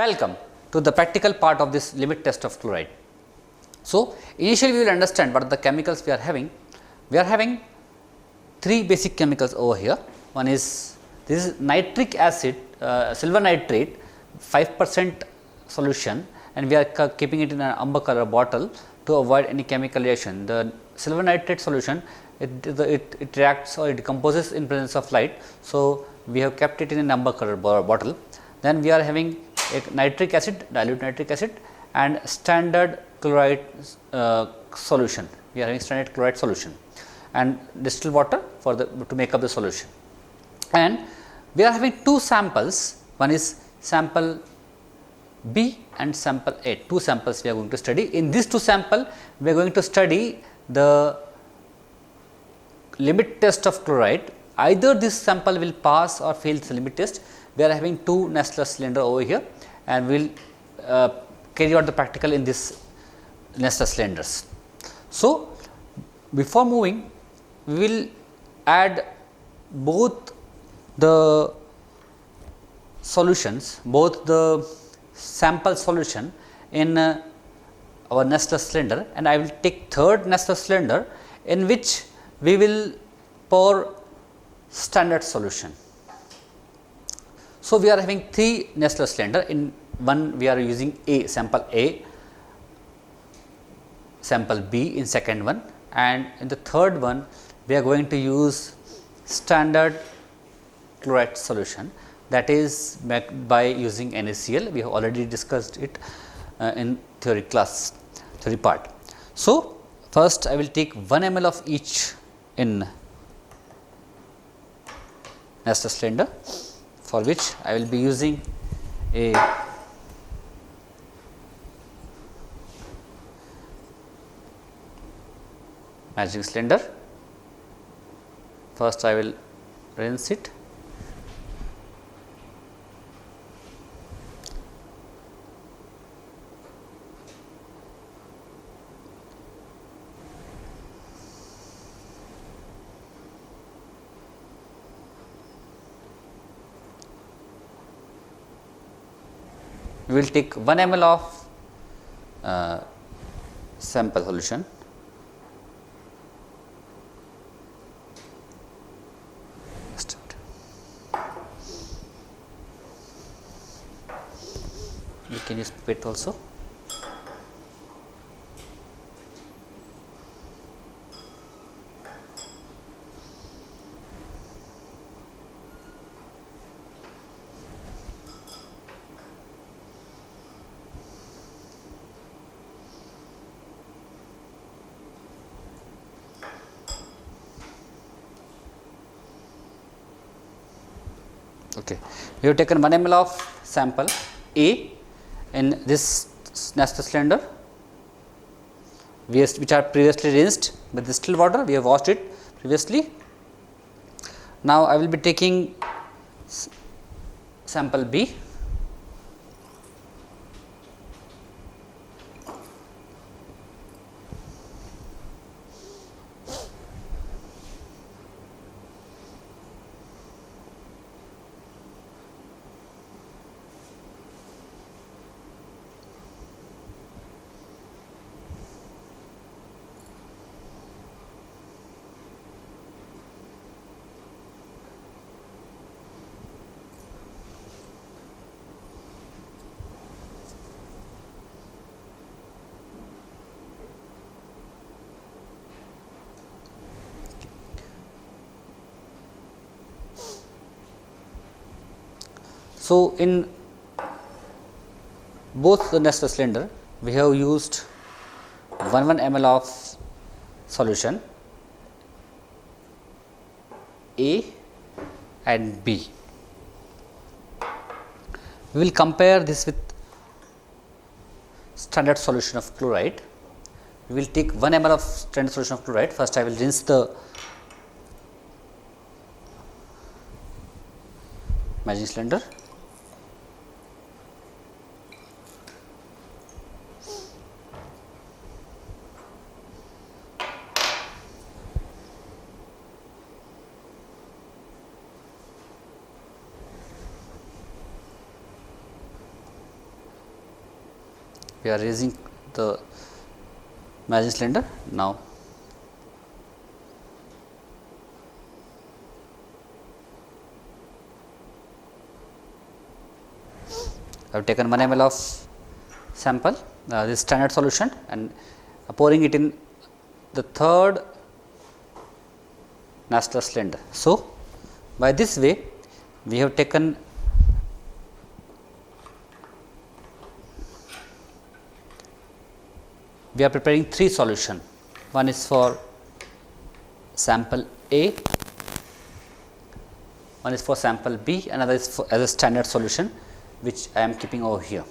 Welcome to the practical part of this limit test of chloride. So, initially we will understand what are the chemicals we are having. We are having three basic chemicals over here. One is this is nitric acid, silver nitrate 5% solution, and we are keeping it in an amber color bottle to avoid any chemical reaction. The silver nitrate solution it reacts or it decomposes in presence of light. So, we have kept it in an amber color bottle. Then we are having a nitric acid, dilute nitric acid, and standard chloride solution. We are having standard chloride solution and distilled water for the to make up the solution. And we are having two samples, one is sample B and sample A. Two samples we are going to study. In these two samples, we are going to study the limit test of chloride. Either this sample will pass or fail the limit test. We are having two Nessler cylinder over here, and we will carry out the practical in this Nessler cylinders. So, before moving, we will add both the solutions, both the sample solution in our Nessler cylinder, and I will take third Nessler cylinder in which we will pour standard solution. So, we are having three Nessler cylinder. In one we are using A, sample A, sample B in second one, and in the third one we are going to use standard chloride solution, that is by using NaCl. We have already discussed it in theory class, theory part. So, first I will take 1 ml of each in Nessler cylinder, for which I will be using a magic cylinder. First I will rinse it. We will take 1 ml of sample solution. You can use pipette also. Okay. We have taken 1 ml of sample A in this Nessler cylinder, which are previously rinsed with distilled water. We have washed it previously. Now, I will be taking sample B. So, in both the Nessler cylinder, we have used 1 ml of solution A and B. We will compare this with standard solution of chloride. We will take 1 ml of standard solution of chloride. First, I will rinse the magic cylinder. we are raising the margin cylinder. Now, I have taken 1 ml of sample, this standard solution, and pouring it in the third Nastler cylinder. So, by this way we have taken we are preparing 3 solution. One is for sample A, one is for sample B, another is for as a standard solution which I am keeping over here.